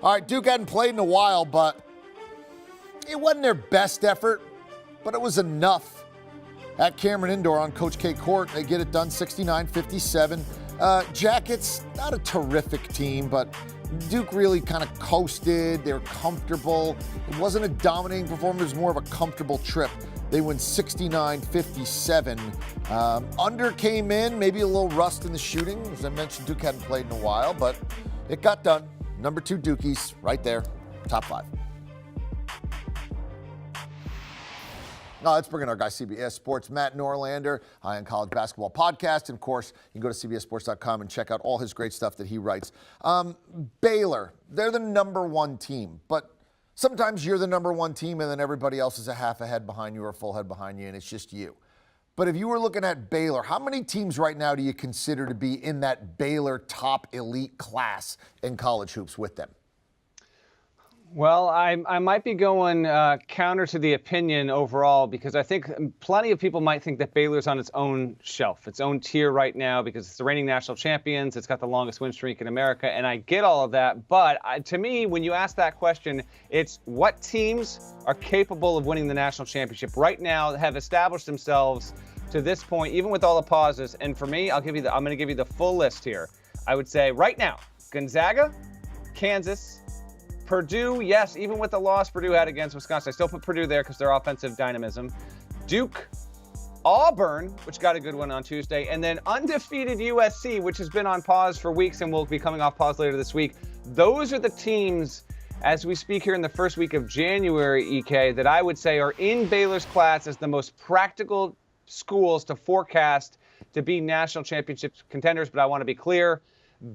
All right, Duke hadn't played in a while, but it wasn't their best effort, but it was enough. At Cameron Indoor on Coach K Court, they get it done 69-57. Jackets, not a terrific team, but Duke really kind of coasted. They were comfortable. It wasn't a dominating performance. It was more of a comfortable trip. They win 69-57. Under came in, maybe a little rust in the shooting. As I mentioned, Duke hadn't played in a while, but it got done. Number 2 Dukies, right there, top 5. Now let's bring in our guy, CBS Sports, Matt Norlander, High on College Basketball Podcast. And of course, you can go to cbssports.com and check out all his great stuff that he writes. Baylor, they're the number 1 team, but sometimes you're the number 1 team and then everybody else is a half a head behind you or a full head behind you, and it's just you. But if you were looking at Baylor, how many teams right now do you consider to be in that Baylor top elite class in college hoops with them? Well, I might be going counter to the opinion overall, because I think plenty of people might think that Baylor's on its own shelf, its own tier right now, because it's the reigning national champions. It's got the longest win streak in America, and I get all of that. But to me, when you ask that question, it's what teams are capable of winning the national championship right now, have established themselves to this point, even with all the pauses. And for me, I'm going to give you the full list here. I would say right now, Gonzaga, Kansas, Purdue, yes, even with the loss Purdue had against Wisconsin, I still put Purdue there because their offensive dynamism. Duke, Auburn, which got a good one on Tuesday, and then undefeated USC, which has been on pause for weeks and will be coming off pause later this week. Those are the teams, as we speak here in the first week of January, EK, that I would say are in Baylor's class as the most practical schools to forecast to be national championship contenders. But I want to be clear,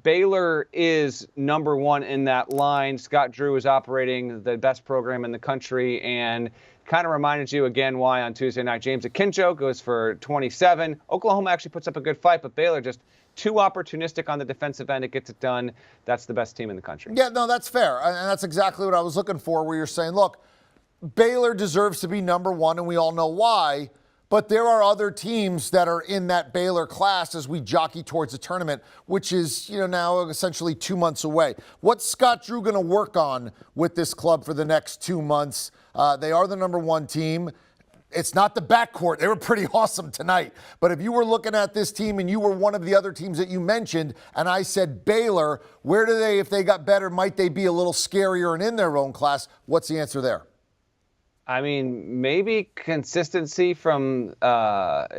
Baylor is number 1 in that line. Scott Drew is operating the best program in the country, and kind of reminded you again why on Tuesday night. James Akinjo goes for 27. Oklahoma actually puts up a good fight, but Baylor just too opportunistic on the defensive end. It gets it done. That's the best team in the country. Yeah, no, that's fair. And that's exactly what I was looking for, where you're saying, look, Baylor deserves to be number 1, and we all know why. But there are other teams that are in that Baylor class as we jockey towards the tournament, which is, now essentially 2 months away. What's Scott Drew going to work on with this club for the next 2 months? They are the number 1 team. It's not the backcourt. They were pretty awesome tonight. But if you were looking at this team and you were one of the other teams that you mentioned, and I said Baylor, where do they, if they got better, might they be a little scarier and in their own class? What's the answer there? I mean, maybe consistency from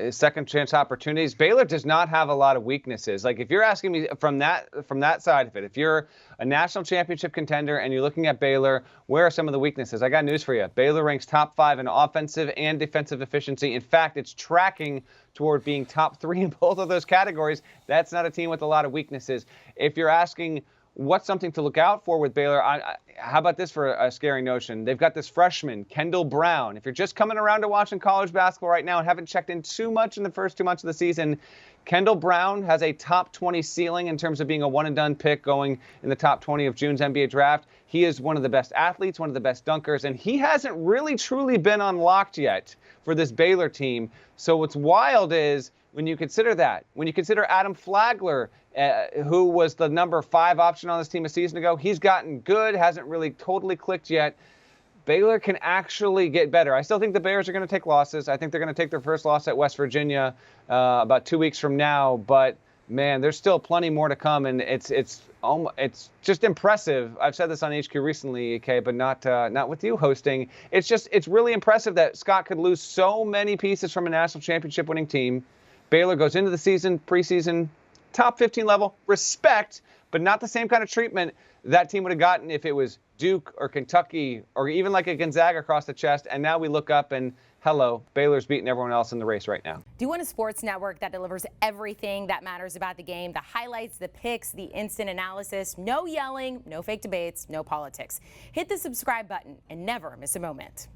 second chance opportunities. Baylor does not have a lot of weaknesses. Like, if you're asking me from that side of it, if you're a national championship contender and you're looking at Baylor, where are some of the weaknesses? I got news for you. Baylor ranks top 5 in offensive and defensive efficiency. In fact, it's tracking toward being top 3 in both of those categories. That's not a team with a lot of weaknesses. If you're asking what's something to look out for with Baylor, how about this for a scary notion? They've got this freshman, Kendall Brown. If you're just coming around to watching college basketball right now and haven't checked in too much in the first 2 months of the season, Kendall Brown has a top 20 ceiling in terms of being a one-and-done pick going in the top 20 of June's NBA draft. He is one of the best athletes, one of the best dunkers, and he hasn't really truly been unlocked yet for this Baylor team. So what's wild is when you consider that, when you consider Adam Flagler, who was the number 5 option on this team a season ago, he's gotten good, hasn't really totally clicked yet. Baylor can actually get better. I still think the Bears are going to take losses. I think they're going to take their first loss at West Virginia about 2 weeks from now. But, man, there's still plenty more to come, and it's just impressive. I've said this on HQ recently, okay, but not with you hosting. It's really impressive that Scott could lose so many pieces from a national championship winning team. Baylor goes into the season, preseason, top 15 level, respect, but not the same kind of treatment that team would have gotten if it was Duke or Kentucky or even like a Gonzaga across the chest. And now we look up and, hello, Baylor's beating everyone else in the race right now. Do you want a sports network that delivers everything that matters about the game? The highlights, the picks, the instant analysis, no yelling, no fake debates, no politics. Hit the subscribe button and never miss a moment.